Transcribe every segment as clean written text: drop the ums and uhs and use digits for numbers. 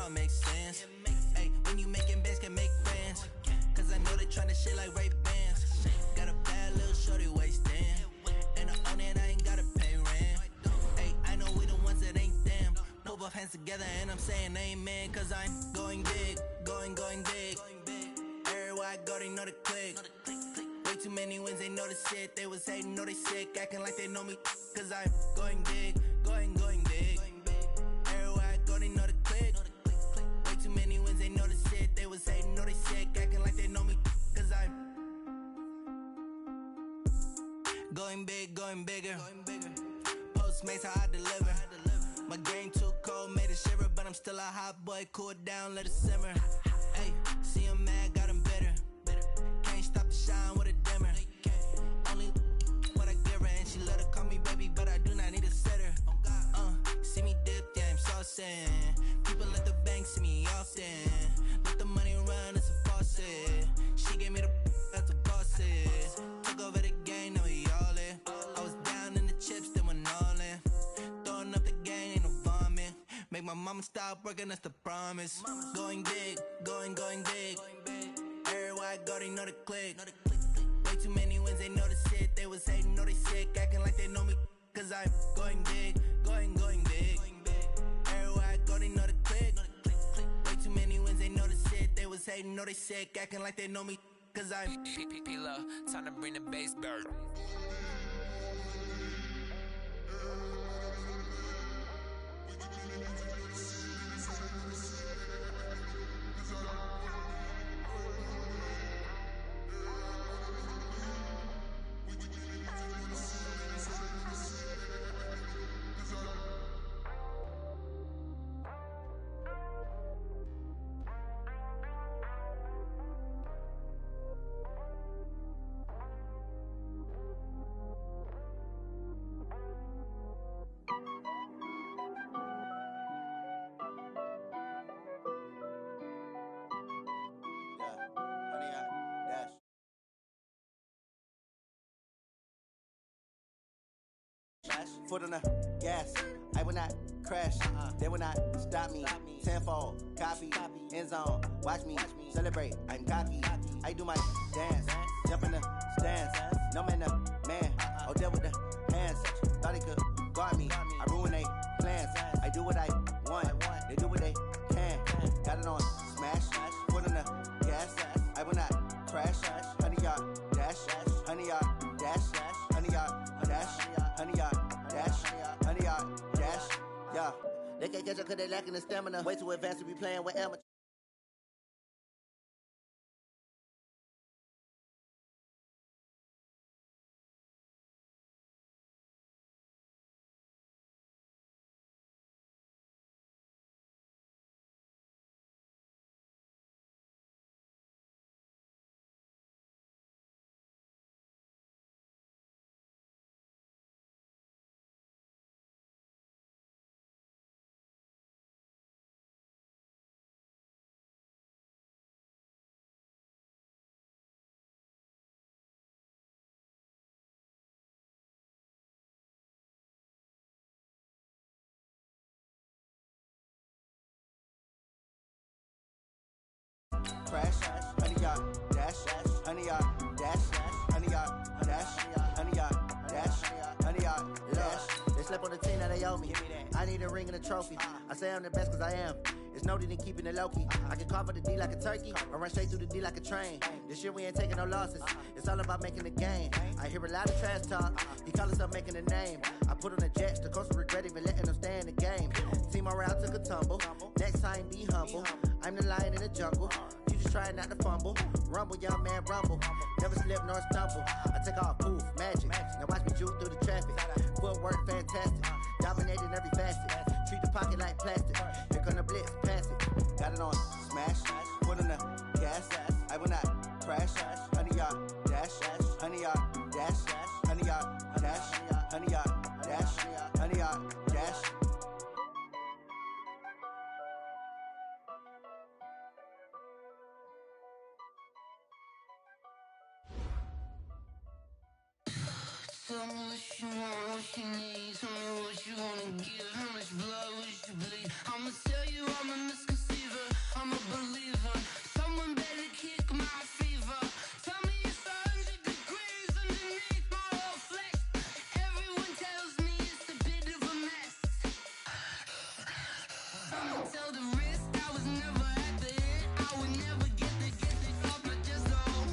all makes sense. Hey, when you making bands, can make friends. Cause I know they tryna shit like Ray-Bans. Got a bad little shorty wasting. And I own it, I ain't gotta pay rent. Hey, I know we the ones that ain't them. Put both hands together and I'm saying amen. Cause I'm going big, going big. Everywhere I go, they know the click. Way too many wins, they know the shit. They was hating, know they sick, acting like they know me. Cause I'm going big, going big. Everywhere I go, they know the click. Way too many wins, they know the shit. They was hating, know they sick, acting like they know me. Cause I'm going big, going bigger. Postmates, how I deliver. My game too cold, made it shiver. But I'm still a hot boy, cool it down, let it simmer. Hey, see him mad, got him bitter. Can't stop the shine with a dimmer. Only what I give her, and she let her call me baby, but I do not need a sitter. See me dip, yeah, I'm saucing. People at the bank see me often. Let the money run, it's a faucet. She gave me the that's the bosses. Took over the game, now we all in. I was down in the chips, then went all in. Throwing up the game, ain't no vomit. Make my mama stop working, that's the promise. Going big, going big. Everywhere I go, they know the click. Way too many wins, they know the shit. They was hating, know they sick, acting like they know me. Cause I'm going big, going big. Everywhere I go, they know the click. Way too many wins, they know the shit. They was hating, know they sick, acting like they know me. Cause I'm P-P-P-Lo, time to bring the bass back. Foot on the gas, I will not crash. They will not stop me. Tenfold, copy, end zone. Watch me celebrate. I'm cocky. I do my dance, jump in the stands. No man, the man. Oh, deal with the hands. Thought he could guard me. I ruin they plans. I do what I want. They do what they can. Got it on smash. Foot on the gas, I will not crash. 100-yard dash, 100-yard dash, 100-yard dash, 100-yard dash, 100-yard dash, yeah. They can't catch up cause they lacking the stamina. Way too advanced to be playing with amateur. Crash, 100-yard dash, 100-yard dash, 100-yard dash, 100-yard dash, 100-yard dash. They slept on the team, now they owe me. I need a ring and a trophy. I say I'm the best cause I am. It's no need in keeping it low-key. I can carve up the D like a turkey, or run straight through the D like a train. This year we ain't taking no losses. It's all about making the game. I hear a lot of trash talk. He call us up making a name. I put on the Jets, the coach will regret even letting them stay in the game. Team around took a tumble. Next time be humble. I'm the lion in the jungle. You just try not to fumble. Rumble, young man, rumble. Never slip nor stumble. I take off, poof, magic. Now watch me juke through the traffic. Footwork fantastic. Dominating every facet. Treat the pocket like plastic. Here come the blitz, pass it. Got it on smash. Put on the gas. I will not crash. 100-yard dash. 100-yard dash. 100-yard dash. 100-yard dash. 100-yard dash. Tell me what you want, what you need. Tell me what you wanna give. How much blood would you bleed? I'ma tell you I'm a misconceived. I'm a believer. Someone better kick my fever. Tell me it's 100 degrees underneath my whole flesh. Everyone tells me it's a bit of a mess. Someone tell the wrist I was never at the hit. I would never get the off my chest though.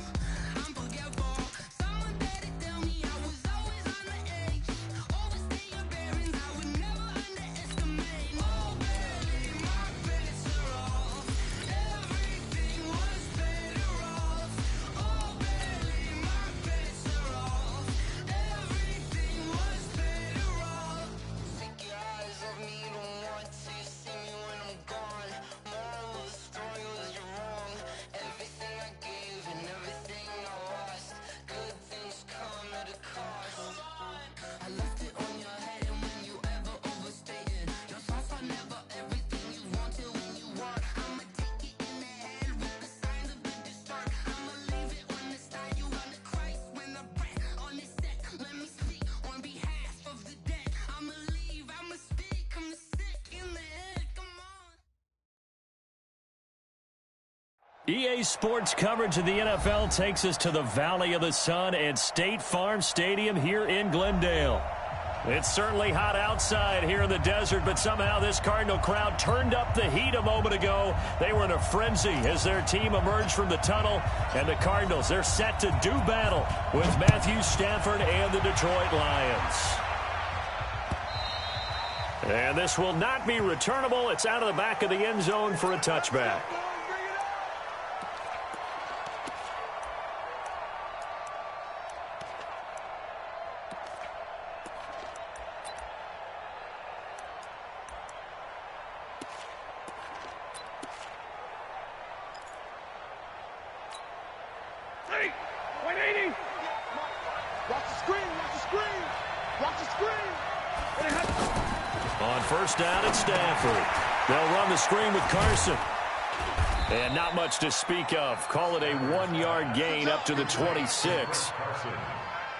I'm forgetful. Someone better tell me I was always on the edge. Overstay your bearings, I would never underestimate. Oh baby, my bets are off. Everything was better off. Oh baby, my bets are off. Everything was better off. Take your eyes off me, don't want to see me when I'm gone. Moral of the story was you're wrong. Everything I gave and everything I lost. Good things come at a cost. I left it on your head, and when you ever overstay it, your thoughts are never everything you wanted when you want. I'ma take it in the head with the signs of the distort. I'ma leave it on the side. You on the Christ when I breath on this set. Let me speak on behalf of the dead. I'ma leave, I'ma speak. I'm sick in the head. Come on. EA Sports coverage of the NFL takes us to the Valley of the Sun and State Farm Stadium here in Glendale. It's certainly hot outside here in the desert, but somehow this Cardinal crowd turned up the heat a moment ago. They were in a frenzy as their team emerged from the tunnel, and the Cardinals, they're set to do battle with Matthew Stafford and the Detroit Lions. And this will not be returnable. It's out of the back of the end zone for a touchback. On first down, it's Stafford. They'll run the screen with Carson. And not much to speak of. Call it a 1-yard gain up to the 26.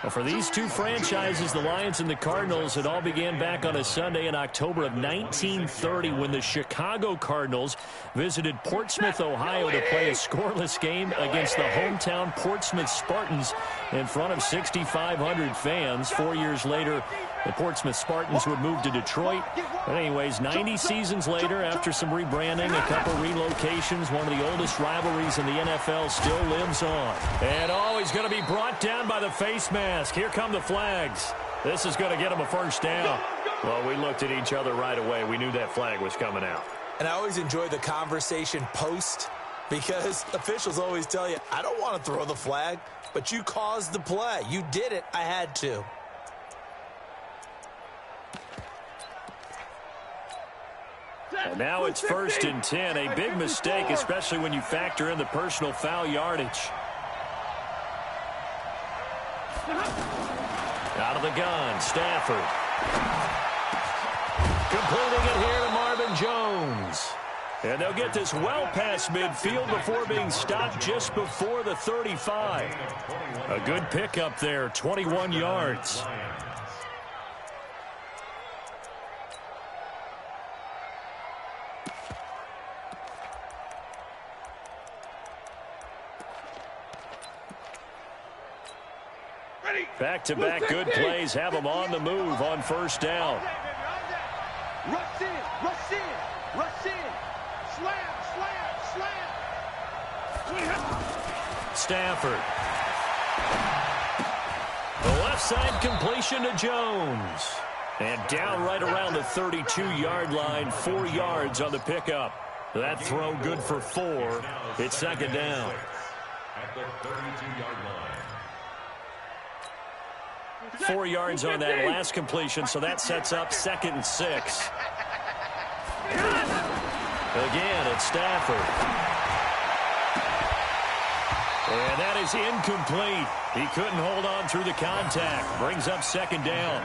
Well, for these two franchises, the Lions and the Cardinals, it all began back on a Sunday in October of 1930 when the Chicago Cardinals visited Portsmouth, Ohio to play a scoreless game against the hometown Portsmouth Spartans in front of 6,500 fans. 4 years later, the Portsmouth Spartans would move to Detroit. But anyways, 90 seasons later, after some rebranding, a couple relocations, one of the oldest rivalries in the NFL still lives on. And he's going to be brought down by the face mask. Here come the flags. This is going to get him a first down. Well, we looked at each other right away. We knew that flag was coming out. And I always enjoy the conversation post because officials always tell you, I don't want to throw the flag, but you caused the play. You did it. I had to. And now it's 1st and 10. A big mistake, especially when you factor in the personal foul yardage. Out of the gun, Stafford. Completing it here to Marvin Jones. And they'll get this well past midfield before being stopped just before the 35. A good pickup there, 21 yards. Back-to-back good plays have them on the move on first down. Rush in, rush in, rush in. Slam, slam, slam. Stafford. The left side completion to Jones. And down right around the 32-yard line, 4 yards on the pickup. That throw good for 4. It's second down. At the 32-yard line. 4 yards on that last completion, so that sets up 2nd and 6. Again, it's Stafford. And that is incomplete. He couldn't hold on through the contact. Brings up 2nd down.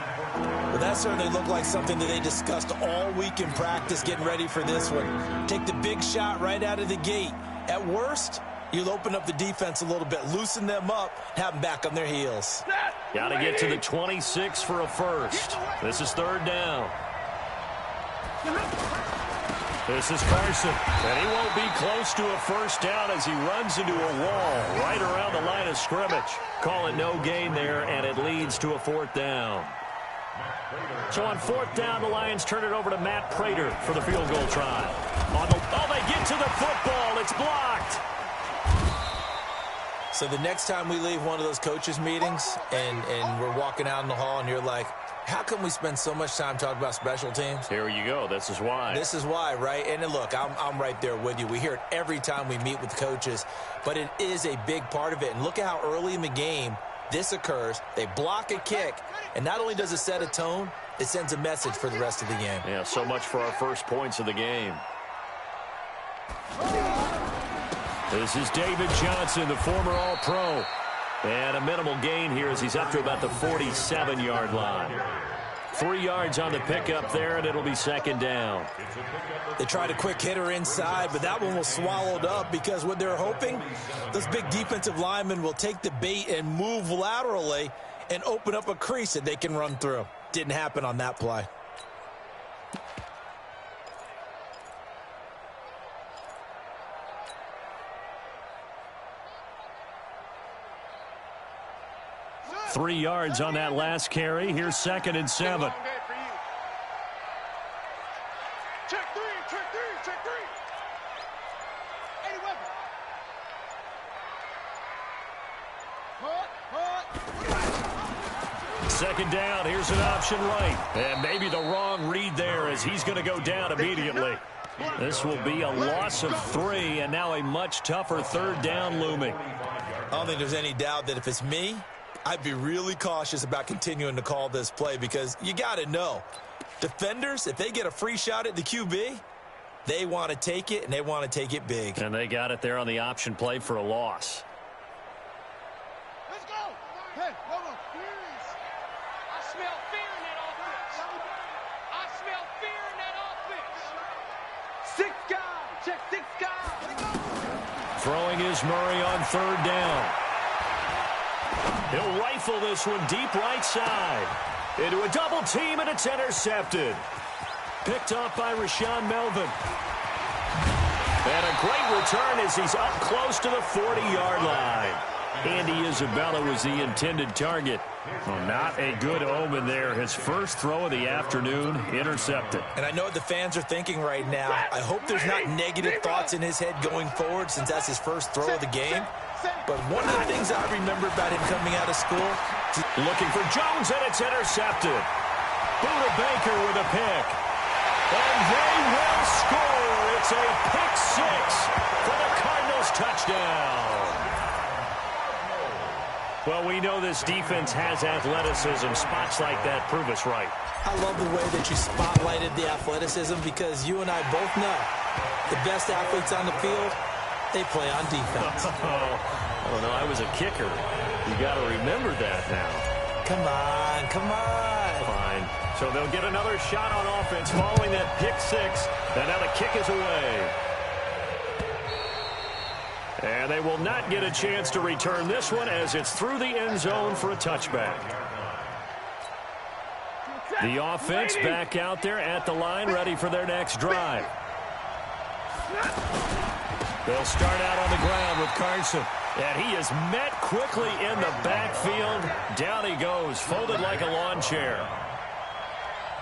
Well, that certainly looked like something that they discussed all week in practice getting ready for this one. Take the big shot right out of the gate. At worst, you'll open up the defense a little bit, loosen them up, have them back on their heels. Got to get to the 26 for a first. This is 3rd down. This is Carson, and he won't be close to a first down as he runs into a wall right around the line of scrimmage. Call it no gain there, and it leads to a fourth down. So on fourth down, the Lions turn it over to Matt Prater for the field goal try. They get to the football. It's blocked. So the next time we leave one of those coaches' meetings and we're walking out in the hall and you're like, how come we spend so much time talking about special teams? Here you go. This is why. This is why, right? And look, I'm right there with you. We hear it every time we meet with coaches, but it is a big part of it. And look at how early in the game this occurs. They block a kick, and not only does it set a tone, it sends a message for the rest of the game. Yeah, so much for our first points of the game. This is David Johnson, the former All-Pro. And a minimal gain here as he's up to about the 47-yard line. 3 yards on the pickup there, and it'll be second down. They tried a quick hitter inside, but that one was swallowed up because what they're hoping, those big defensive linemen will take the bait and move laterally and open up a crease that they can run through. Didn't happen on that play. Three yards on that last carry. Here's second and 7. Check three. Eddie Weber. Second down. Here's an option right. And maybe the wrong read there as he's going to go down immediately. This will be a loss of 3, and now a much tougher third down looming. I don't think there's any doubt that if it's me, I'd be really cautious about continuing to call this play because you got to know, defenders, if they get a free shot at the QB, they want to take it, and they want to take it big. And they got it there on the option play for a loss. Let's go. Hey, hold on. I smell fear in that offense. I smell fear in that offense. 6 guys. Check 6 guys. Throwing is Murray on third down. He'll rifle this one deep right side. Into a double team, and it's intercepted. Picked off by Rashawn Melvin. And a great return as he's up close to the 40-yard line. Andy Isabella was the intended target. Well, not a good omen there. His first throw of the afternoon, intercepted. And I know what the fans are thinking right now. I hope there's not negative thoughts in his head going forward since that's his first throw of the game. But one of the things I remember about him coming out of school, looking for Jones, and it's intercepted. Buda Baker with a pick. And they will score. It's a pick 6 for the Cardinals touchdown. Well, we know this defense has athleticism. Spots like that prove us right. I love the way that you spotlighted the athleticism because you and I both know the best athletes on the field, they play on defense. I don't know. I was a kicker. You got to remember that now. Come on. Fine. So they'll get another shot on offense following that pick 6. And now the kick is away. And they will not get a chance to return this one as it's through the end zone for a touchback. The offense back out there at the line, ready for their next drive. They'll start out on the ground with Carson. And he is met quickly in the backfield. Down he goes, folded like a lawn chair.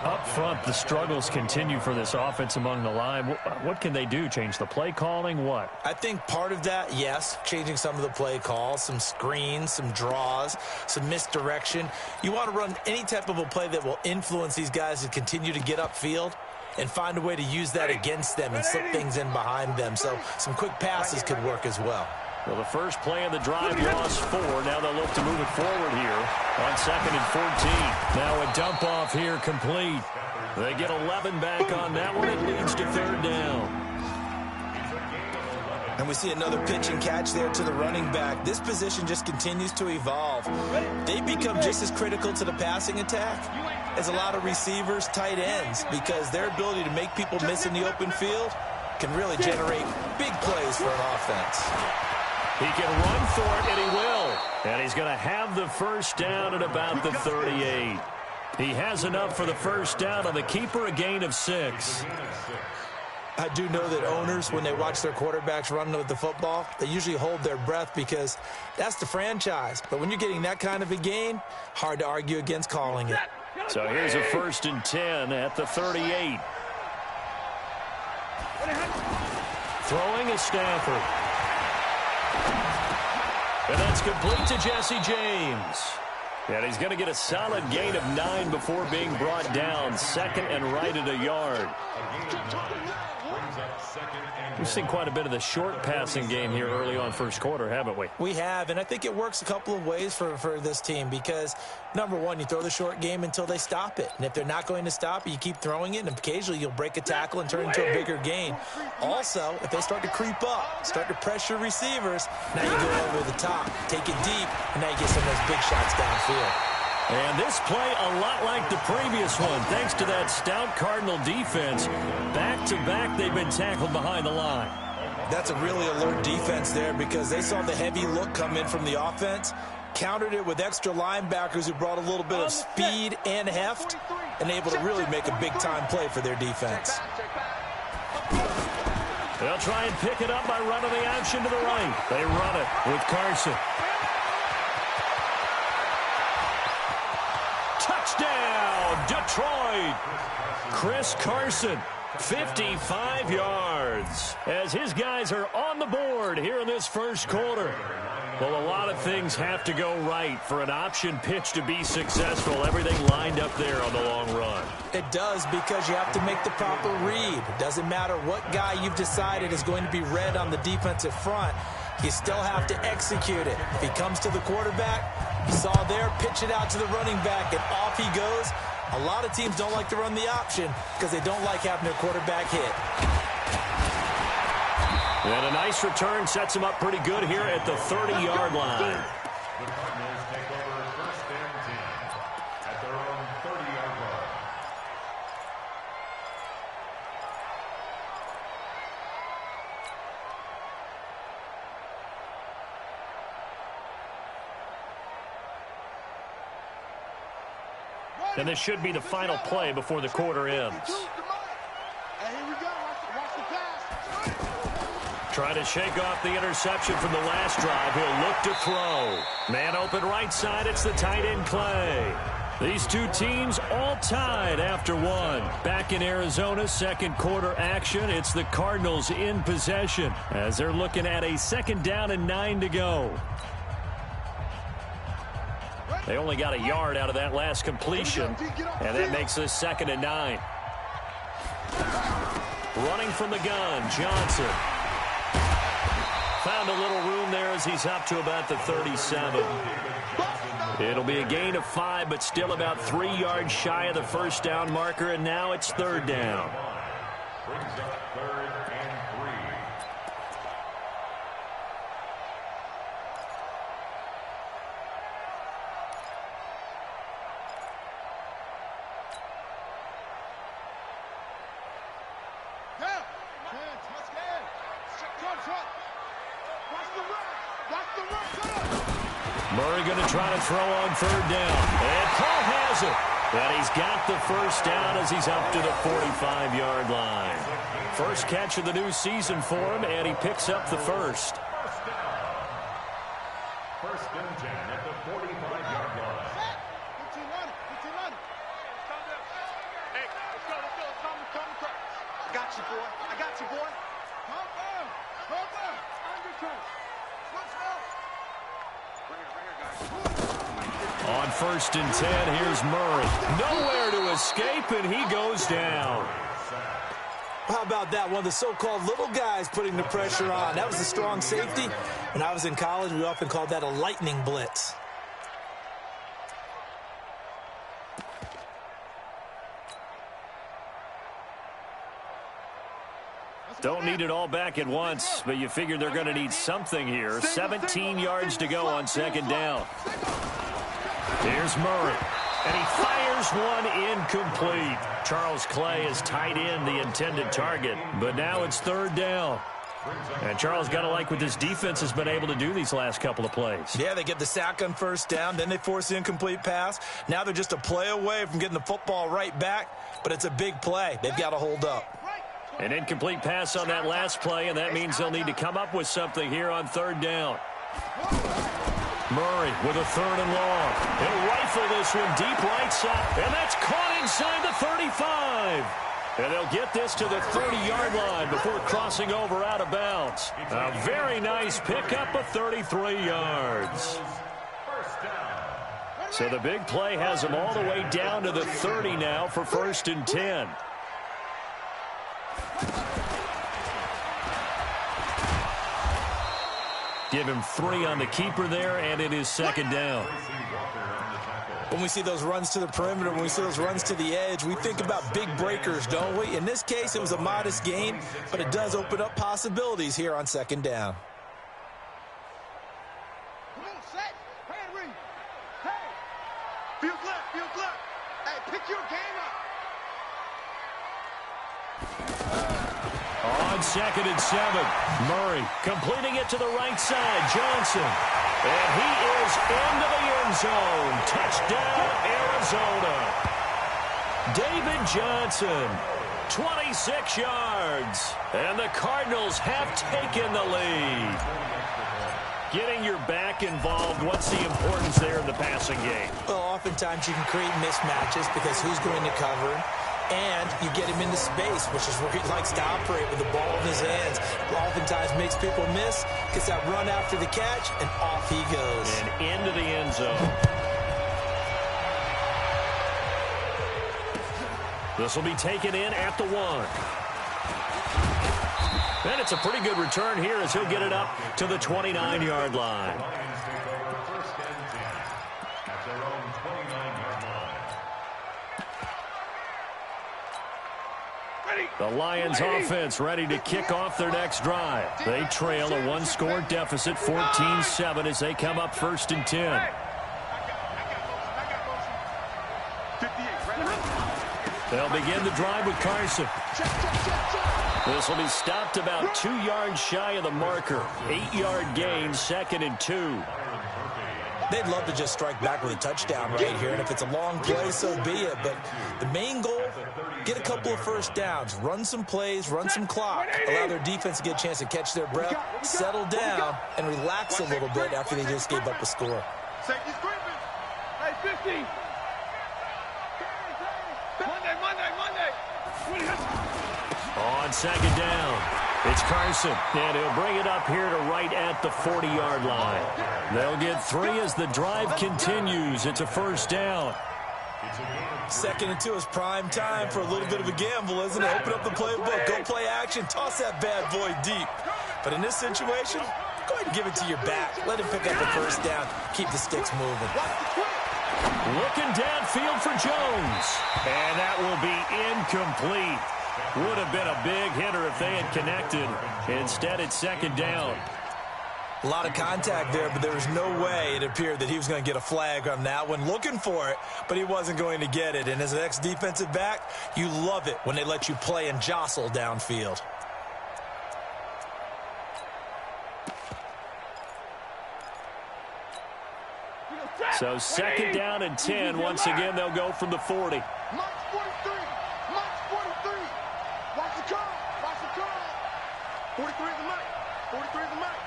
Up front, the struggles continue for this offense among the line. What can they do? Change the play calling? What? I think part of that, yes, changing some of the play calls, some screens, some draws, some misdirection. You want to run any type of a play that will influence these guys to continue to get upfield and find a way to use that against them and slip things in behind them. So some quick passes could work as well. Well, the first play of the drive lost 4. Now they'll look to move it forward here on 2nd and 14. Now a dump off here complete. They get 11 back on that one. It leads to third down. And we see another pitch and catch there to the running back. This position just continues to evolve. They become just as critical to the passing attack as a lot of receivers, tight ends, because their ability to make people miss in the open field can really generate big plays for an offense. He can run for it, and he will. And he's going to have the first down at about the 38. He has enough for the first down on the keeper, a gain of 6. I do know that owners, when they watch their quarterbacks run with the football, they usually hold their breath because that's the franchise. But when you're getting that kind of a gain, hard to argue against calling it. So here's a 1st and 10 at the 38. Throwing is Stafford. And that's complete to Jesse James. And he's going to get a solid gain of 9 before being brought down. 2nd and right at a yard. We've seen quite a bit of the short passing game here early on first quarter, haven't we? We have, and I think it works a couple of ways for this team because, number one, you throw the short game until they stop it. And if they're not going to stop it, you keep throwing it, and occasionally you'll break a tackle and turn it into a bigger gain. Also, if they start to creep up, start to pressure receivers, now you go over the top, take it deep, and now you get some of those big shots downfield. And this play a lot like the previous one, thanks to that stout Cardinal defense. Back-to-back, they've been tackled behind the line. That's a really alert defense there because they saw the heavy look come in from the offense, countered it with extra linebackers who brought a little bit of speed and heft, and able to really make a big-time play for their defense. They'll try and pick it up by running the option to the right. They run it with Carson. Touchdown, Detroit! Chris Carson, 55 yards, as his guys are on the board here in this first quarter. Well, a lot of things have to go right for an option pitch to be successful. Everything lined up there on the long run. It does because you have to make the proper read. It doesn't matter what guy you've decided is going to be read on the defensive front. You still have to execute it. If he comes to the quarterback, you saw there, pitch it out to the running back, and off he goes. A lot of teams don't like to run the option because they don't like having their quarterback hit. And a nice return sets him up pretty good here at the 30-yard line. The Cardinals take over 1st and 10 at their own 30-yard line. And this should be the final play before the quarter ends. Hey, here we go. Watch the pass. Trying to shake off the interception from the last drive. He'll look to throw. Man open right side. It's the tight end Clay. These two teams all tied after one. Back in Arizona, second quarter action. It's the Cardinals in possession as they're looking at a 2nd down and 9 to go. They only got a yard out of that last completion, and that makes this 2nd and 9. Running from the gun, Johnson. Found a little room there as he's up to about the 37. It'll be a gain of 5, but still about 3 yards shy of the 1st down marker, and now it's 3rd down. Brings up 3rd and 3. Murray going to try to throw on 3rd down. And Paul has it. And he's got the 1st down as he's up to the 45-yard line. First catch of the new season for him, and he picks up the 1st. 1st and 10 at the 45-yard line. Hey, let's go. I got you, boy. Calm down. On 1st and 10, here's Murray. Nowhere to escape, and he goes down. How about that? One of the so-called little guys putting the pressure on. That was a strong safety. When I was in college, we often called that a lightning blitz. Don't need it all back at once, but you figure they're going to need something here. 17 yards to go on 2nd down. Here's Murray, and he fires one incomplete. Charles Clay is tight in the intended target, but now it's 3rd down. And Charles got to like what this defense has been able to do these last couple of plays. Yeah, they get the sack on 1st down, then they force the incomplete pass. Now they're just a play away from getting the football right back, but it's a big play. They've got to hold up. An incomplete pass on that last play, and that means they'll need to come up with something here on third down. Murray with a third and long. He'll rifle this one deep right side, and that's caught inside the 35. And they'll get this to the 30-yard line before crossing over out of bounds. A very nice pickup of 33 yards. So the big play has them all the way down to the 30 now for 1st and 10. Give him 3 on the keeper there, and it is 2nd down. When we see those runs to the perimeter, when we see those runs to the edge, we think about big breakers, don't we? In this case, it was a modest gain, but it does open up possibilities here on 2nd down. Come on, set. Hand read. Hey. Feel good, feel good. Hey, pick your game up. On 2nd and 7, Murray completing it to the right side. Johnson. And he is into the end zone. Touchdown, Arizona. David Johnson, 26 yards. And the Cardinals have taken the lead. Getting your back involved, what's the importance there in the passing game? Well, oftentimes you can create mismatches because who's going to cover him? And you get him into space, which is where he likes to operate with the ball in his hands. Oftentimes makes people miss, gets that run after the catch, and off he goes. And into the end zone. This will be taken in at the 1. And it's a pretty good return here as he'll get it up to the 29-yard line. The Lions offense ready to kick off their next drive. They trail a 1-score deficit, 14-7, as they come up 1st and 10. They'll begin the drive with Carson. This will be stopped about 2 yards shy of the marker. 8-yard gain, 2nd and 2. They'd love to just strike back with a touchdown right here, and if it's a long play, so be it. But the main goal, get a couple of first downs, run some plays, run some clock, allow their defense to get a chance to catch their breath, settle down, and relax a little bit after they just gave up a score. Safety screaming. Hey, 50. Monday. On 2nd down, it's Carson, and he'll bring it up here to right at the 40-yard line. They'll get 3 as the drive continues. It's a 1st down. 2nd and 2 is prime time for a little bit of a gamble, isn't it? Open up the playbook, go play action, toss that bad boy deep. But in this situation, go ahead and give it to your back. Let him pick up the 1st down. Keep the sticks moving. Looking downfield for Jones. And that will be incomplete. Would have been a big hitter if they had connected. Instead, it's 2nd down. A lot of contact there, but there was no way it appeared that he was going to get a flag on that one. Looking for it, but he wasn't going to get it. And as an ex-defensive back, you love it when they let you play and jostle downfield. So 2nd down and 10. Once again, they'll go from the 40. March 43. March 43. Watch the curl. Watch the curl. 43 is the mic. 43 is the mic.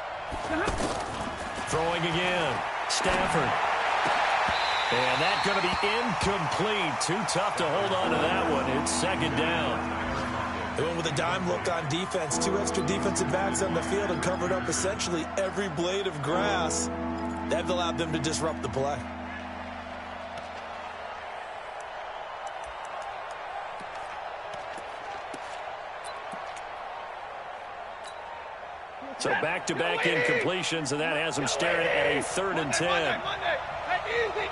Throwing again. Stafford. And that's going to be incomplete. Too tough to hold on to that one. It's 2nd down. They went with a dime look on defense. 2 extra defensive backs on the field and covered up essentially every blade of grass. That allowed them to disrupt the play. So back-to-back incompletions, and that has them staring at a 3rd and 10. Easy.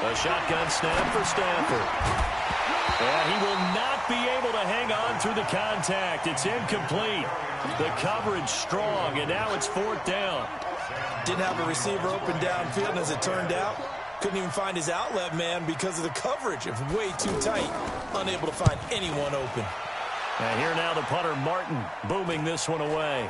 A shotgun snap for Stafford. And he will not be able to hang on through the contact. It's incomplete. The coverage strong, and now it's 4th down. Didn't have a receiver open downfield, and as it turned out, couldn't even find his outlet man because of the coverage. It was way too tight. Unable to find anyone open. And here now the punter, Martin, booming this one away.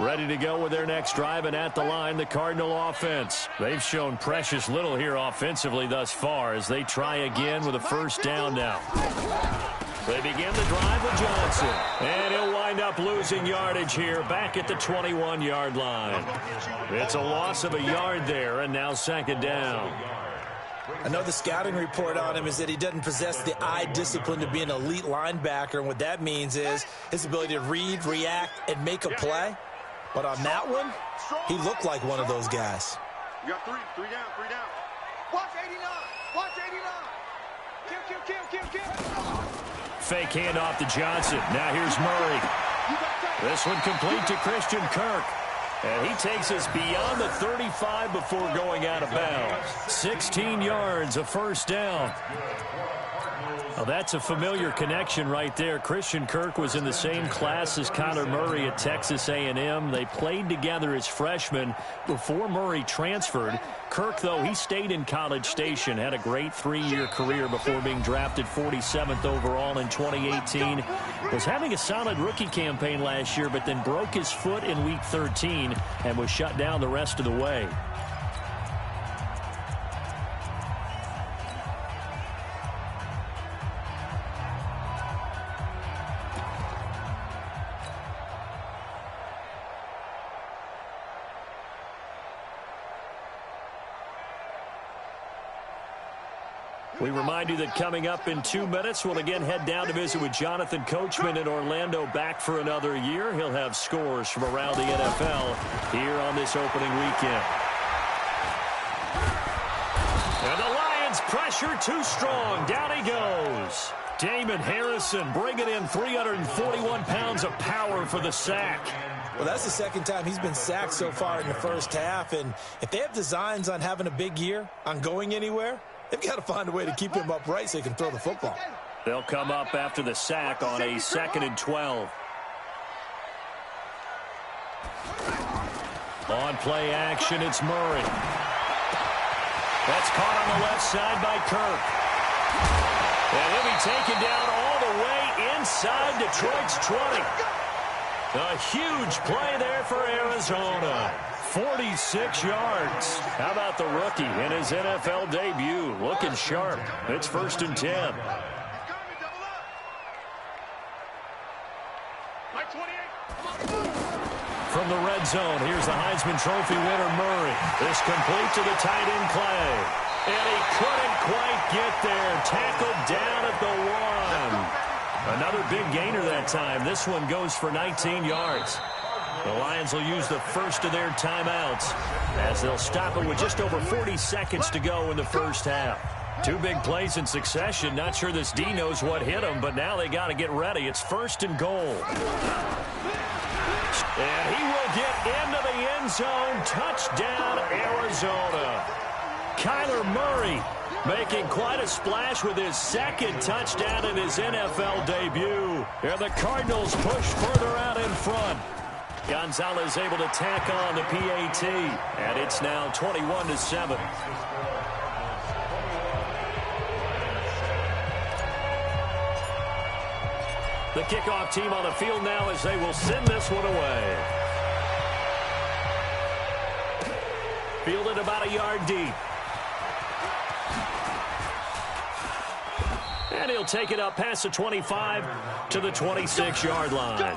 Ready to go with their next drive, and at the line, the Cardinal offense. They've shown precious little here offensively thus far as they try again with a first down now. They begin the drive with Johnson, and he'll wind up losing yardage here back at the 21-yard line. It's a loss of a yard there, and now second down. I know the scouting report on him is that he doesn't possess the eye discipline to be an elite linebacker, and what that means is his ability to read, react, and make a play. But on that one, he looked like one of those guys. You got three down. Watch 89. Watch 89. Kill. Fake handoff to Johnson. Now here's Murray. This one complete to Christian Kirk. And he takes us beyond the 35 before going out of bounds. 16 yards, a first down. Well, that's a familiar connection right there. Christian Kirk was in the same class as Kyler Murray at Texas A&M. They played together as freshmen before Murray transferred. Kirk, though, he stayed in College Station, had a great 3-year career before being drafted 47th overall in 2018. Was having a solid rookie campaign last year, but then broke his foot in Week 13 and was shut down the rest of the way. We remind you that coming up in 2 minutes, we'll again head down to visit with Jonathan Coachman in Orlando, back for another year. He'll have scores from around the NFL here on this opening weekend. And the Lions pressure too strong. Down he goes. Damon Harrison bringing in 341 pounds of power for the sack. Well, that's the second time he's been sacked so far in the first half. And if they have designs on having a big year, on going anywhere, they've got to find a way to keep him upright so he can throw the football. They'll come up after the sack on a 2nd and 12. On play action, it's Murray. That's caught on the left side by Kirk. And he'll be taken down all the way inside Detroit's 20. A huge play there for Arizona. 46 yards. How about the rookie in his NFL debut? Looking sharp. It's 1st and 10. From the red zone, here's the Heisman Trophy winner, Murray. This complete to the tight end, Clay. And he couldn't quite get there. Tackled down at the 1. Another big gainer that time. This one goes for 19 yards. The Lions will use the first of their timeouts as they'll stop it with just over 40 seconds to go in the first half. 2 big plays in succession. Not sure this D knows what hit him, but now they got to get ready. It's 1st and goal. And he will get into the end zone. Touchdown, Arizona. Kyler Murray making quite a splash with his 2nd touchdown in his NFL debut. And the Cardinals push further out in front. Gonzalez able to tack on the PAT. And it's now 21-7. The kickoff team on the field now as they will send this one away. Fielded about a yard deep. And he'll take it up past the 25 to the 26-yard line.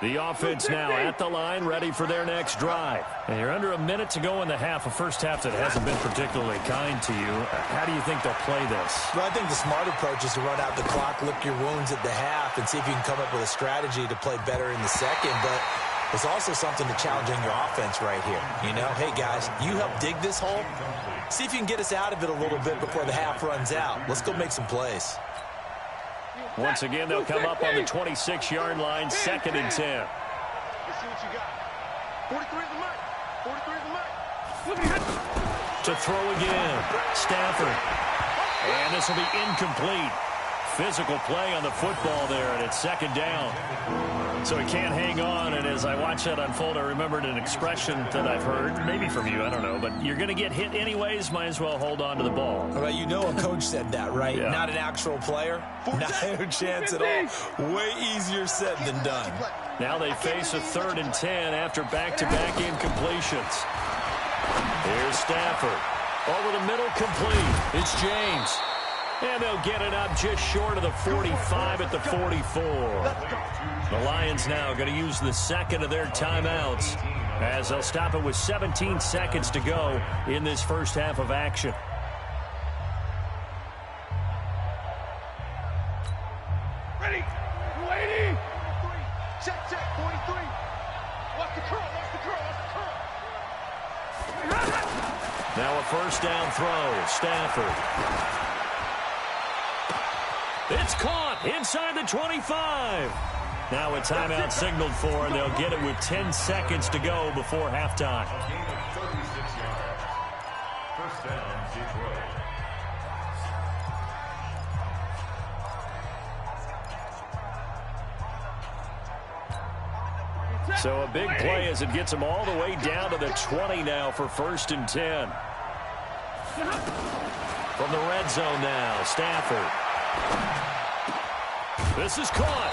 The offense now at the line, ready for their next drive. And you're under a minute to go in the half, a first half that hasn't been particularly kind to you. How do you think they'll play this? Well, I think the smart approach is to run out the clock, lick your wounds at the half, and see if you can come up with a strategy to play better in the second. But there's also something to challenging your offense right here. You know, hey, guys, you help dig this hole. See if you can get us out of it a little bit before the half runs out. Let's go make some plays. Once again, they'll come up on the 26-yard line, 2nd and 10. Let's see what you got. 43 is the mark. 43 is the mark. To throw again, Stafford. And this will be incomplete. physical play on the football there, and it's second down. So he can't hang on, and as I watch that unfold, I remembered an expression that I've heard, maybe from you, I don't know, but you're going to get hit anyways, might as well hold on to the ball. Well, you know a coach said that, right? Yeah. Not an actual player. Not a chance at all. Way easier said than done. Now they face a 3rd and 10 after back-to-back incompletions. Here's Stafford. Over the middle, complete. It's James. And they'll get it up just short of the 45 at the 44. The Lions now going to use the second of their timeouts as they'll stop it with 17 seconds to go in this first half of action. Ready? 280. Check, 43. Watch the curl, watch the curl, watch the curl. Now a first down throw. Stafford. It's caught inside the 25. Now a timeout signaled for, and they'll get it with 10 seconds to go before halftime. Gain of 36 yards. First down, Detroit. So a big play as it gets them all the way down to the 20 now for 1st and 10. From the red zone now, Stafford. This is caught.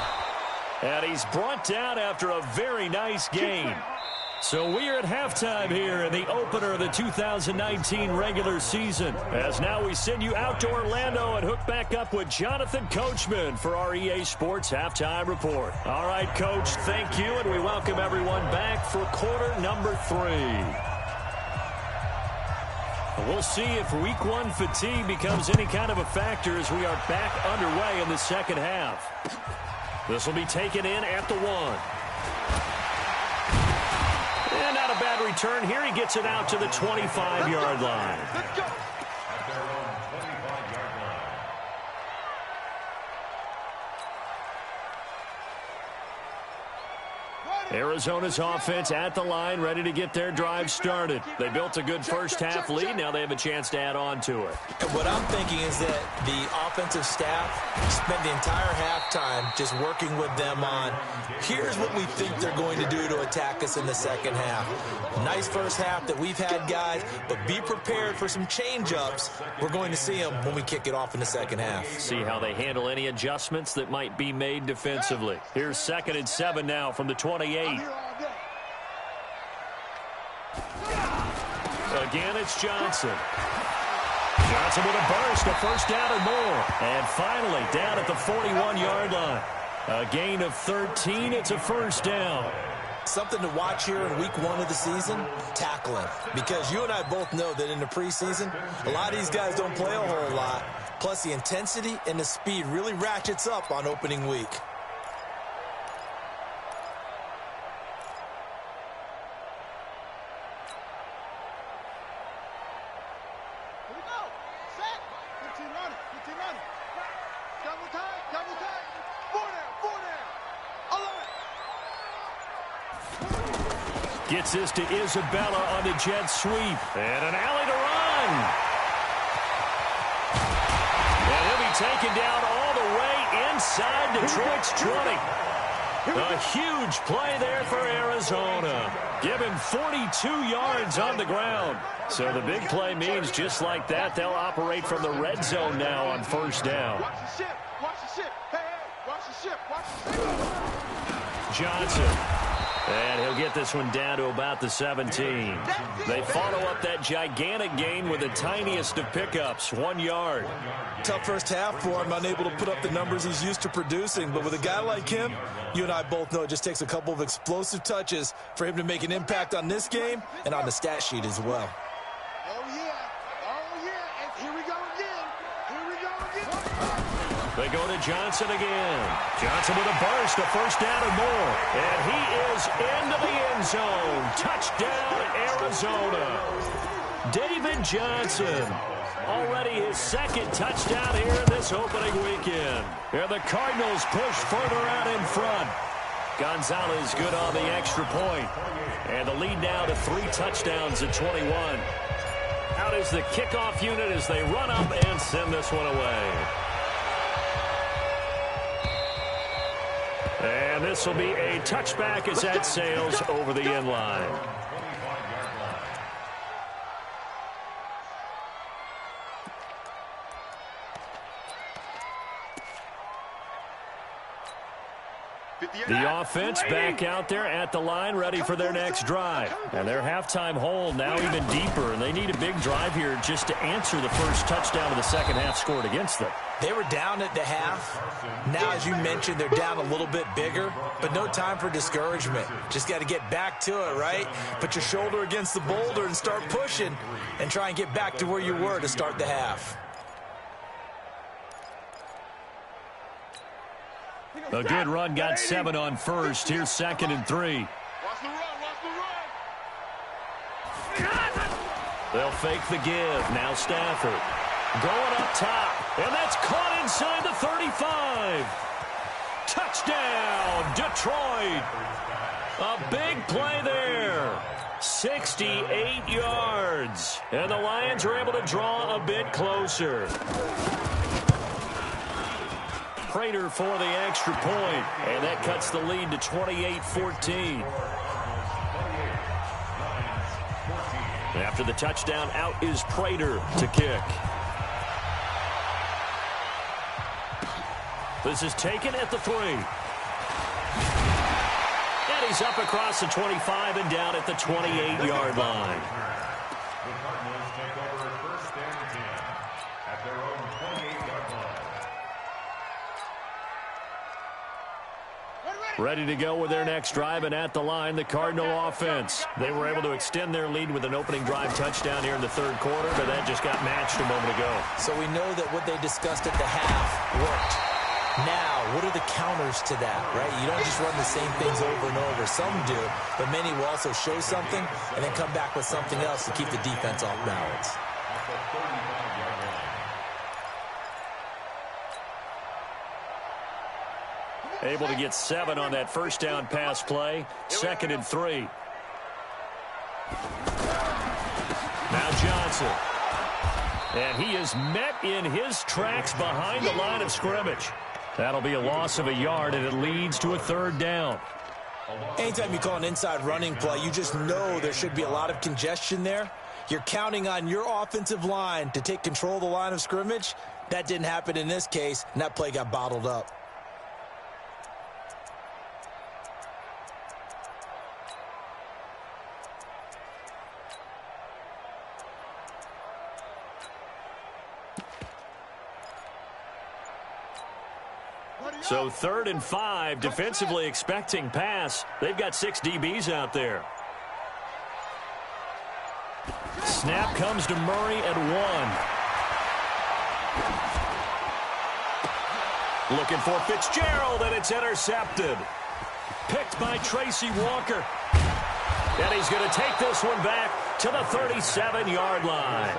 And he's brought down after a very nice gain. So we are at halftime here in the opener of the 2019 regular season. As now we send you out to Orlando and hook back up with Jonathan Coachman for our EA Sports Halftime Report. All right, Coach, thank you, and we welcome everyone back for quarter number 3. We'll see if week 1 fatigue becomes any kind of a factor as we are back underway in the second half. This will be taken in at the 1. And not a bad return here. He gets it out to the 25-yard line. Let's go. At their own 25-yard line. Arizona's offense at the line, ready to get their drive started. They built a good first half lead. Now they have a chance to add on to it. And what I'm thinking is that the offensive staff spent the entire halftime just working with them on, here's what we think they're going to do to attack us in the second half. Nice first half that we've had, guys, but be prepared for some change-ups. We're going to see them when we kick it off in the second half. See how they handle any adjustments that might be made defensively. Here's 2nd and 7 now from the 28. Again, it's Johnson. Johnson with a burst, a first down and more. And finally, down at the 41-yard line. A gain of 13, it's a first down. Something to watch here in week 1 of the season, tackling. Because you and I both know that in the preseason, a lot of these guys don't play a whole lot. Plus, the intensity and the speed really ratchets up on opening week. Gets this to Isabella on the jet sweep. And an alley to run. And he'll be taken down all the way inside Detroit's 20. A huge play there for Arizona. Given 42 yards on the ground. So the big play means just like that, they'll operate from the red zone now on first down. Watch the ship. Watch the ship. Hey, hey, watch the ship. Watch the ship. Johnson. And he'll get this one down to about the 17. They follow up that gigantic gain with the tiniest of pickups, 1 yard. Tough first half for him, unable to put up the numbers he's used to producing. But with a guy like him, you and I both know it just takes a couple of explosive touches for him to make an impact on this game and on the stat sheet as well. Oh, yeah. Oh, yeah. And here we go again. Here we go again. They go to Johnson again. Johnson with a burst, a first down and more. And he is into the end zone. Touchdown, Arizona. David Johnson. Already his 2nd touchdown here in this opening weekend. And the Cardinals push further out in front. Gonzalez good on the extra point. And the lead now to 3 touchdowns at 21. Out is the kickoff unit as they run up and send this one away. this will be a touchback as that sails over the end line. The offense back out there at the line, ready for their next drive. And their halftime hole now even deeper, and they need a big drive here just to answer the first touchdown of the second half scored against them. They were down at the half. Now, as you mentioned, they're down a little bit bigger, but no time for discouragement. Just got to get back to it, right? Put your shoulder against the boulder and start pushing and try and get back to where you were to start the half. A good run got 7 on first. Here's 2nd and 3. Watch the run, watch the run. They'll fake the give. Now Stafford going up top. And that's caught inside the 35. Touchdown, Detroit. A big play there. 68 yards. And the Lions are able to draw a bit closer. Prater for the extra point, and that cuts the lead to 28-14. After the touchdown, out is Prater to kick. This is taken at the 3. And he's up across the 25 and down at the 28-yard line. The Cardinals take over 1st and 10 at their own 28-yard line. Ready to go with their next drive, and at the line, the Cardinal offense. They were able to extend their lead with an opening drive touchdown here in the 3rd quarter, but that just got matched a moment ago. So we know that what they discussed at the half worked. Now, what are the counters to that, right? You don't just run the same things over and over. Some do, but many will also show something and then come back with something else to keep the defense off balance. At the 35-yard line. Able to get 7 on that first down pass play. 2nd and 3. Now Johnson. And he is met in his tracks behind the line of scrimmage. That'll be a loss of a yard, and it leads to a 3rd down. Anytime you call an inside running play, you just know there should be a lot of congestion there. You're counting on your offensive line to take control of the line of scrimmage. That didn't happen in this case, and that play got bottled up. So 3rd and 5, defensively expecting pass. They've got 6 DBs out there. Snap comes to Murray at 1. Looking for Fitzgerald, and it's intercepted. Picked by Tracy Walker. And he's going to take this one back to the 37-yard line.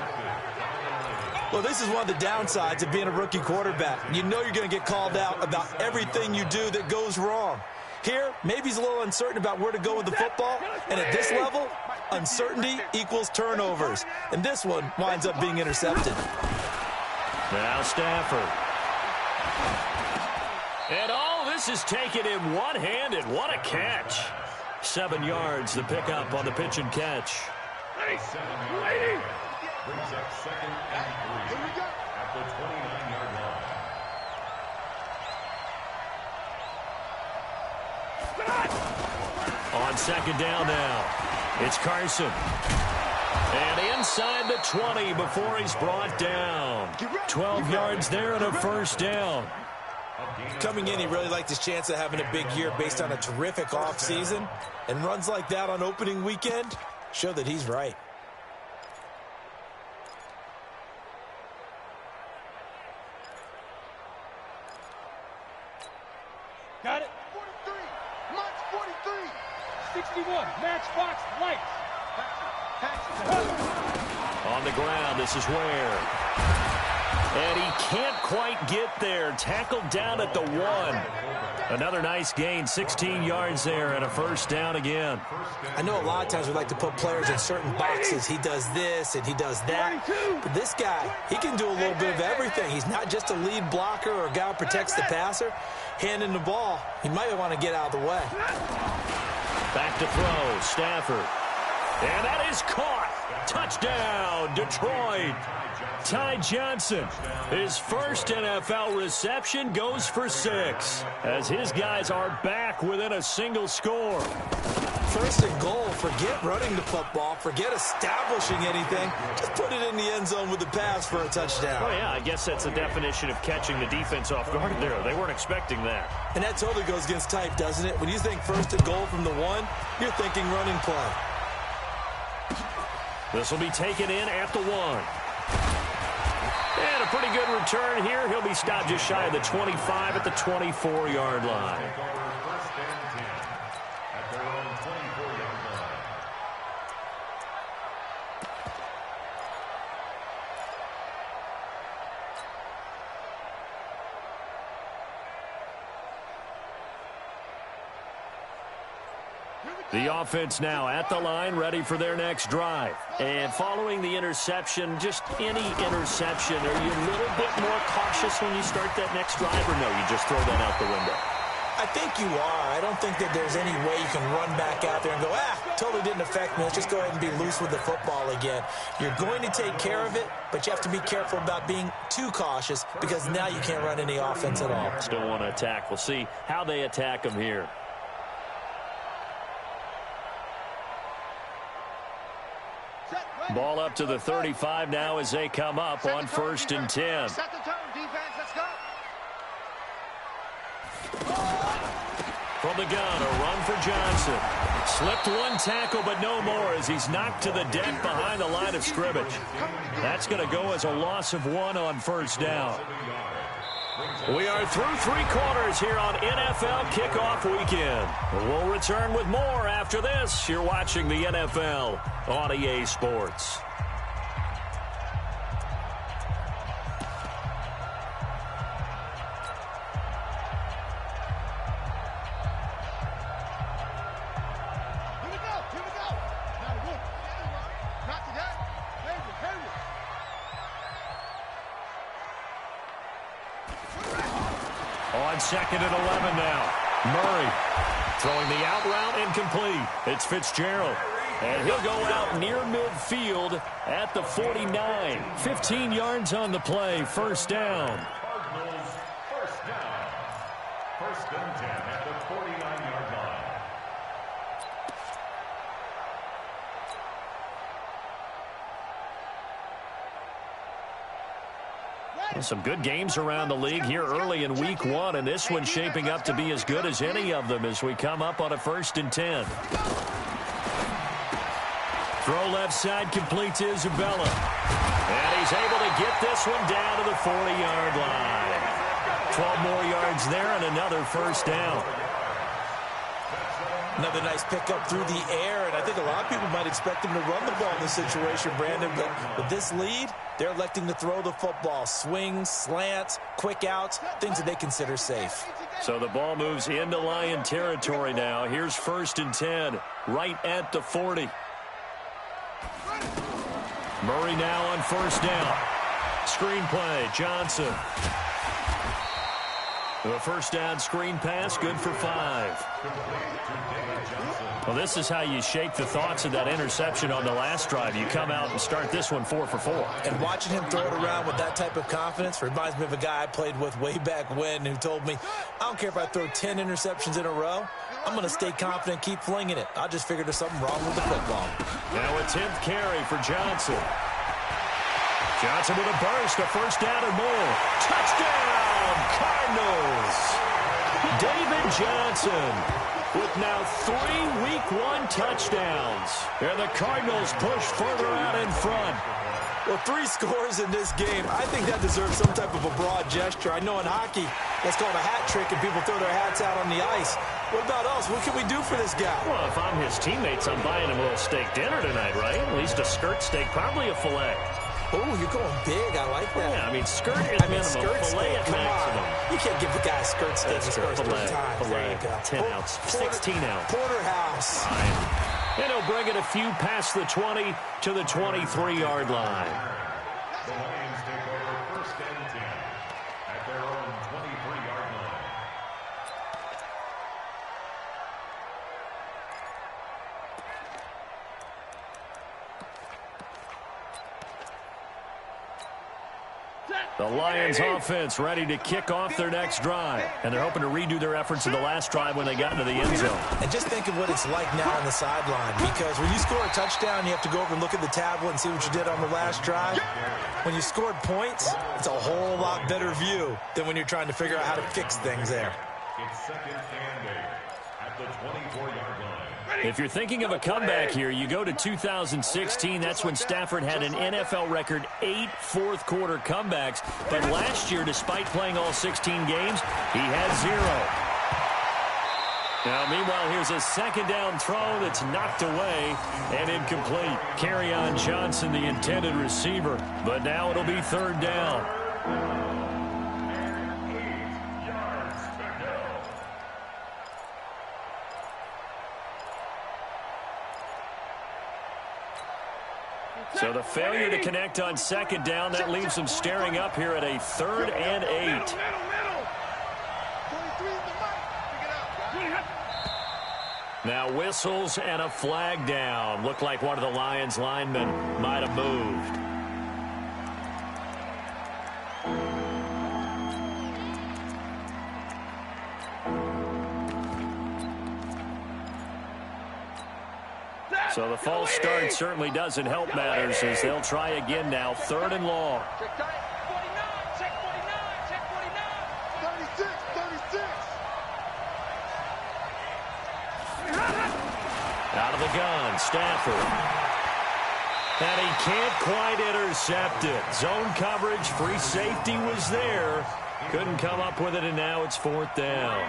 Well, this is one of the downsides of being a rookie quarterback. You know you're going to get called out about everything you do that goes wrong. Here, maybe he's a little uncertain about where to go with the football, and at this level, uncertainty equals turnovers. And this one winds up being intercepted. Now Stafford. And all this is taken in one-handed. What a catch. 7 yards, the pickup on the pitch and catch. Brings up 2nd and 3 at the 29-yard line. On 2nd down now, it's Carson. And inside the 20 before he's brought down. 12 yards there and a 1st down. Coming in, he really liked his chance of having a big year based on a terrific offseason. And runs like that on opening weekend show that he's right. Got it. 43. March 43. 61. Matchbox lights. On the ground, this is Ware. And he can't quite get there. Tackled down at the 1. Another nice gain, 16 yards there, and a first down again. I know a lot of times we like to put players in certain boxes. He does this and he does that. But this guy, he can do a little bit of everything. He's not just a lead blocker or a guy who protects the passer. Handing the ball, he might want to get out of the way. Back to throw, Stafford. And that is caught. Touchdown, Detroit. Ty Johnson, his first NFL reception, goes for 6 as his guys are back within a single score. First and goal, forget running the football, forget establishing anything. Just put it in the end zone with the pass for a touchdown. Oh, yeah, I guess that's the definition of catching the defense off guard there. They weren't expecting that. And that totally goes against type, doesn't it? When you think first and goal from the 1, you're thinking running play. This will be taken in at the 1. And a pretty good return here. He'll be stopped just shy of the 25 at the 24-yard line. First and 10 at their own 24-yard line. The offense now at the line, ready for their next drive. And following the interception, just any interception, are you a little bit more cautious when you start that next drive, or no, you just throw that out the window? I think you are. I don't think that there's any way you can run back out there and go, totally didn't affect me. Let's just go ahead and be loose with the football again. You're going to take care of it, but you have to be careful about being too cautious because now you can't run any offense at all. Still want to attack. We'll see how they attack them here. Ball up to the 35 now as they come up on first and 10. Set the tone, defense. Let's go. From the gun, a run for Johnson. Slipped one tackle, but no more as he's knocked to the deck behind the line of scrimmage. That's going to go as a loss of 1 on first down. We are through 3 quarters here on NFL Kickoff Weekend. We'll return with more after this. You're watching the NFL on EA Sports. On second and 11 now. Murray throwing the out route incomplete. It's Fitzgerald. And he'll go out near midfield at the 49. 15 yards on the play. First down. Cardinals first down. First and 10 at the 49-yard line. Some good games around the league here early in week 1, and this one's shaping up to be as good as any of them as we come up on a first and 10. Throw left side, complete to Isabella. And he's able to get this one down to the 40-yard line. 12 more yards there and another first down. Another nice pickup through the air, and I think a lot of people might expect him to run the ball in this situation, Brandon, but with this lead, they're electing to throw the football. Swings, slants, quick outs, things that they consider safe. So the ball moves into Lion territory now. Here's first and 10, right at the 40. Murray now on first down. Screen play, Johnson. The first down screen pass, good for 5. Well, this is how you shape the thoughts of that interception on the last drive. You come out and start this one 4 for 4. And watching him throw it around with that type of confidence reminds me of a guy I played with way back when who told me, I don't care if I throw 10 interceptions in a row. I'm going to stay confident, keep flinging it. I just figured there's something wrong with the football. Now a 10th carry for Johnson. Johnson with a burst, a first down and more. Touchdown, Cardinals. David Johnson with now 3 Week 1 touchdowns. And the Cardinals push further out in front. Well, 3 scores in this game. I think that deserves some type of a broad gesture. I know in hockey, that's called a hat trick, and people throw their hats out on the ice. What about us? What can we do for this guy? Well, if I'm his teammates, I'm buying him a little steak dinner tonight, right? At least a skirt steak, probably a filet. Oh, you're going big. I like that. Yeah, I mean, skirt is minimum. Skirt Fillet at Come maximum. on. You can't give the guy a skirt steak his first three times. There you go. 10 ounce, 16 ounce. Porterhouse. And he'll bring it a few past the 20 to the 23-yard line. The Lions take over first and 10 at their own 23-yard line. The Lions offense ready to kick off their next drive. And they're hoping to redo their efforts in the last drive when they got into the end zone. And just think of what it's like now on the sideline. Because when you score a touchdown, you have to go over and look at the tablet and see what you did on the last drive. When you scored points, it's a whole lot better view than when you're trying to figure out how to fix things there. It's second and 8 at the 24-yard line. If you're thinking of a comeback here, you go to 2016. That's when Stafford had an NFL record 8 fourth-quarter comebacks. But last year, despite playing all 16 games, he had 0. Now, meanwhile, here's a second down throw that's knocked away and incomplete. Kerryon Johnson, the intended receiver. But now it'll be third down. So the failure to connect on second down, that leaves them staring up here at a third and 8. Now whistles and a flag down. Looked like one of the Lions linemen might have moved. So the false start certainly doesn't help matters as they'll try again now. Third and long. Check 49, check 49, check 49. 36. Out of the gun, Stafford. And he can't quite intercept it. Zone coverage, free safety was there. Couldn't come up with it, and now it's fourth down.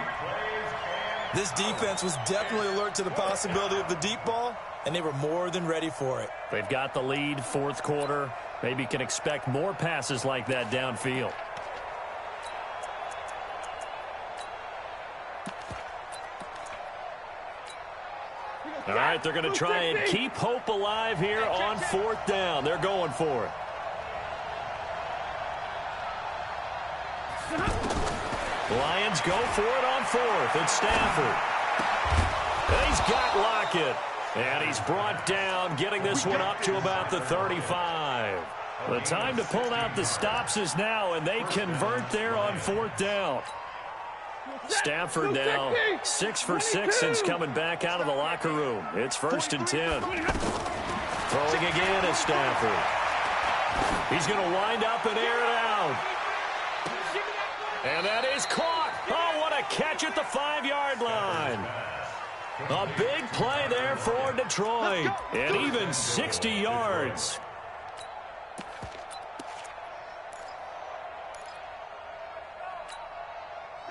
This defense was definitely alert to the possibility of the deep ball, and they were more than ready for it. They've got the lead, fourth quarter. Maybe can expect more passes like that downfield. All right, they're going to try and keep hope alive here on fourth down. They're going for it. Lions go for it on fourth. It's Stafford. He's got Lockett. And he's brought down, getting this one up to about the 35. The time to pull out the stops is now, and they convert there on fourth down. Stafford now 6 for 6 since coming back out of the locker room. It's first and 10. Throwing again is Stafford. He's going to wind up and air it out. And that is caught. Oh, what a catch at the 5-yard line. A big play there for Detroit. And even 60 yards.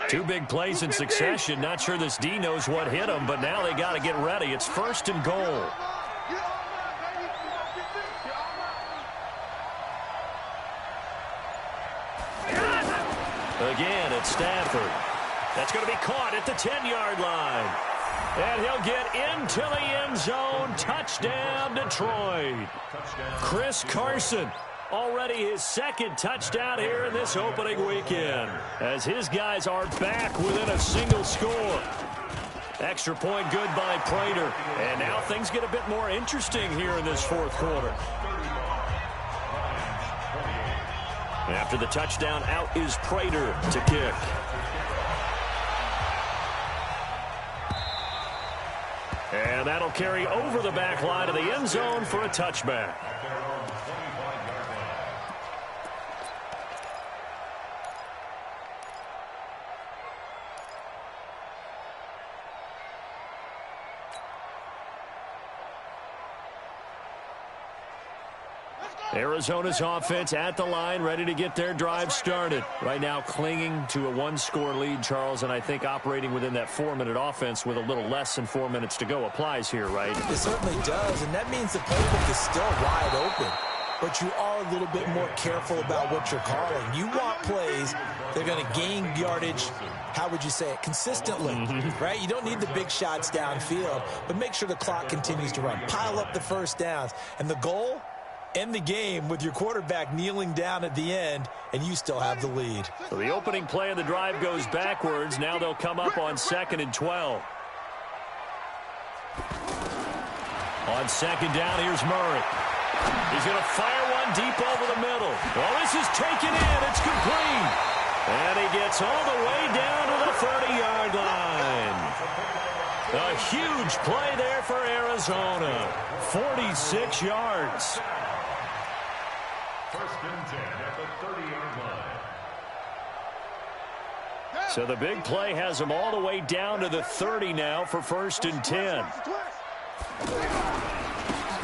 Two big plays in succession. Not sure this D knows what hit him, but now they got to get ready. It's first and goal. Again, it's Stafford. That's going to be caught at the 10-yard line. And he'll get into the end zone. Touchdown, Detroit. Chris Carson, already his second touchdown here in this opening weekend, as his guys are back within a single score. Extra point good by Prater. And now things get a bit more interesting here in this fourth quarter. After the touchdown, out is Prater to kick. And that'll carry over the back line of the end zone for a touchback. Arizona's offense at the line, ready to get their drive started. Right now clinging to a one-score lead, Charles, and I think operating within that 4-minute offense with a little less than 4 minutes to go applies here, right? It certainly does, and that means the playbook is still wide open. but you are a little bit more careful about what you're calling. You want plays that are going to gain yardage, how would you say it, consistently, right? You don't need the big shots downfield, but make sure the clock continues to run. Pile up the first downs. And the goal? End the game with your quarterback kneeling down at the end, and you still have the lead. So the opening play of the drive goes backwards. Now they'll come up on 2nd and 12. On 2nd down, here's Murray. He's going to fire one deep over the middle. Well, this is taken in. It's complete. And he gets all the way down to the 30-yard line. A huge play there for Arizona. 46 yards. 1st and 10 at the 30-yard line. So the big play has them all the way down to the 30 now for 1st and 10.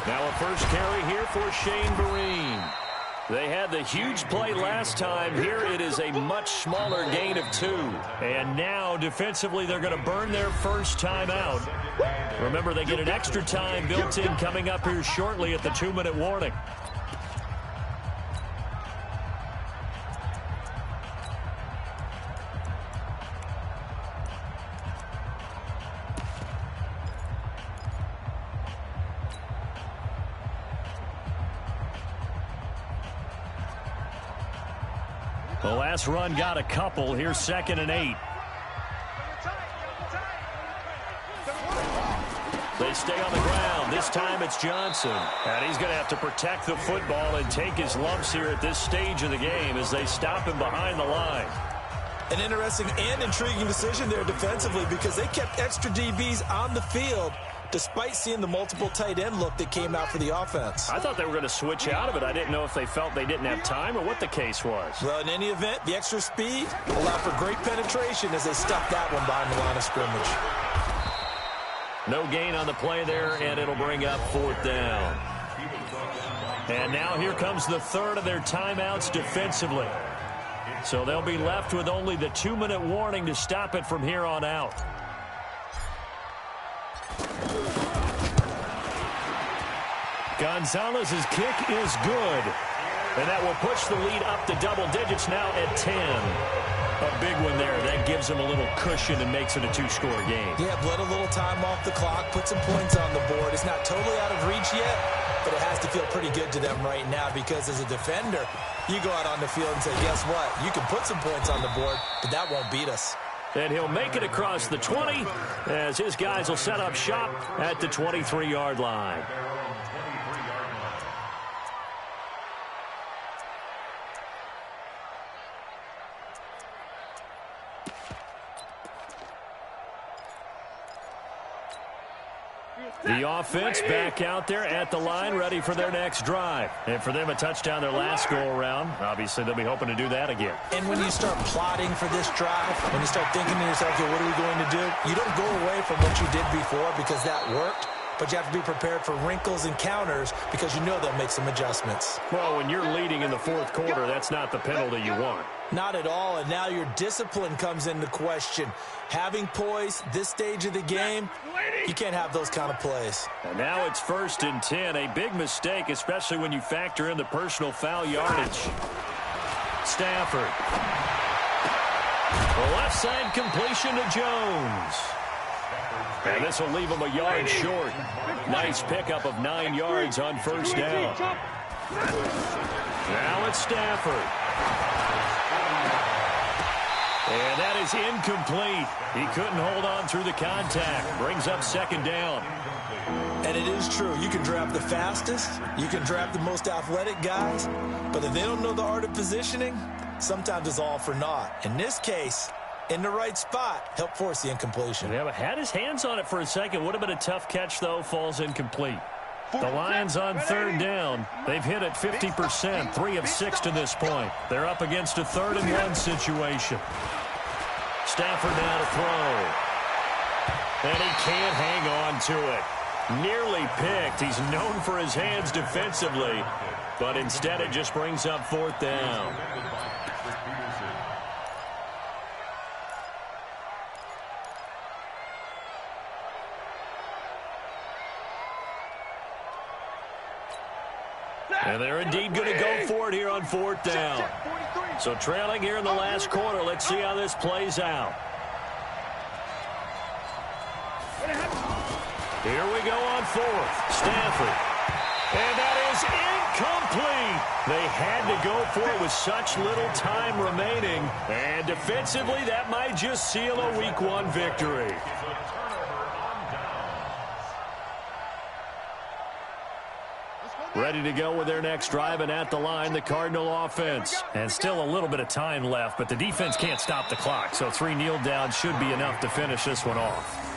Now a first carry here for Shane Vereen. They had the huge play last time. Here it is a much smaller gain of 2. And now defensively they're going to burn their first time out. Remember, they get an extra time built in coming up here shortly at the 2-minute warning. The last run got a couple. Here's 2nd and 8. They stay on the ground. This time it's Johnson. And he's going to have to protect the football and take his lumps here at this stage of the game as they stop him behind the line. An interesting and intriguing decision there defensively because they kept extra DBs on the field despite seeing the multiple tight end look that came out for the offense. I thought they were going to switch out of it. I didn't know if they felt they didn't have time or what the case was. Well, in any event, the extra speed allowed for great penetration as they stuffed that one behind the line of scrimmage. No gain on the play there, and it'll bring up 4th down. And now here comes the 3rd of their timeouts defensively. So they'll be left with only the 2-minute warning to stop it from here on out. Gonzalez's kick is good. And that will push the lead up to double digits now at 10. A big one there. That gives them a little cushion and makes it a 2-score game. Yeah, bled a little time off the clock, put some points on the board. It's not totally out of reach yet, but it has to feel pretty good to them right now because as a defender, you go out on the field and say, guess what? You can put some points on the board, but that won't beat us. And he'll make it across the 20 as his guys will set up shop at the 23-yard line. The offense back out there at the line, ready for their next drive. And for them, a touchdown their last go-around. Obviously, they'll be hoping to do that again. And when you start plotting for this drive, when you start thinking to yourself, okay, what are we going to do? You don't go away from what you did before because that worked, but you have to be prepared for wrinkles and counters because you know they'll make some adjustments. Well, when you're leading in the 4th quarter, that's not the penalty you want. Not at all, and now your discipline comes into question. Having poise this stage of the game, you can't have those kind of plays. And now it's 1st and 10, a big mistake, especially when you factor in the personal foul yardage. Stafford. The left side completion to Jones. And this will leave him a yard short. Nice pickup of 9 yards on 1st down. Now it's Stafford. And that is incomplete. He couldn't hold on through the contact. Brings up 2nd down. And it is true. You can draft the fastest. You can draft the most athletic guys. But if they don't know the art of positioning, sometimes it's all for naught. In this case, in the right spot, help force the incompletion. Yeah, but had his hands on it for a second. Would have been a tough catch, though. Falls incomplete. The Lions on 3rd down. They've hit it 50%, 3 of 6 to this point. They're up against a 3rd and 1 situation. Stafford now to throw. And he can't hang on to it. Nearly picked. He's known for his hands defensively, but instead it just brings up 4th down. And And they're indeed going to go for it here on fourth down. So trailing here in the last quarter. Let's see how this plays out. Here we go on fourth. Stanford. And that is incomplete. They had to go for it with such little time remaining. And defensively, that might just seal a Week 1 victory. Ready to go with their next drive, and at the line, the Cardinal offense. And still a little bit of time left, but the defense can't stop the clock. So 3 kneel downs should be enough to finish this one off.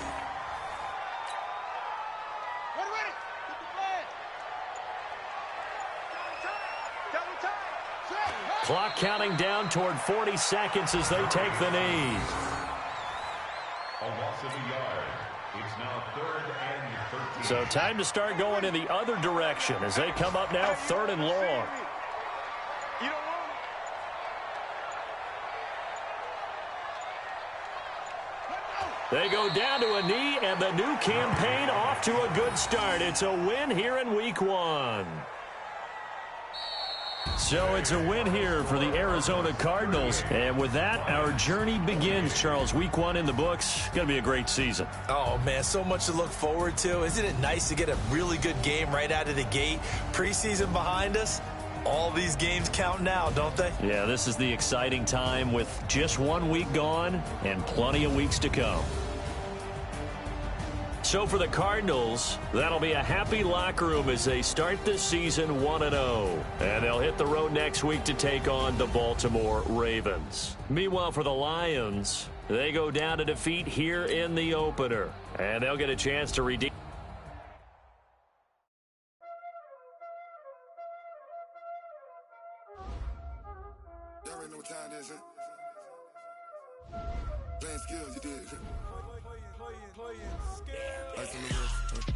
Clock counting down toward 40 seconds as they take the knee. A loss of a yard. It's now 3rd and 13. So time to start going in the other direction as they come up now 3rd and long. They go down to a knee, and the new campaign off to a good start. It's a win here in Week 1. So it's a win here for the Arizona Cardinals. And with that, our journey begins, Charles. Week 1 in the books. Going to be a great season. Oh, man, so much to look forward to. Isn't it nice to get a really good game right out of the gate? Preseason behind us. All these games count now, don't they? Yeah, this is the exciting time with just 1 week gone and plenty of weeks to come. So for the Cardinals, that'll be a happy locker room as they start this season 1-0. And they'll hit the road next week to take on the Baltimore Ravens. Meanwhile, for the Lions, they go down to defeat here in the opener. And they'll get a chance to redeem. Y'all already know what time it is, huh? Playing skills, you did. Ice on the wrist,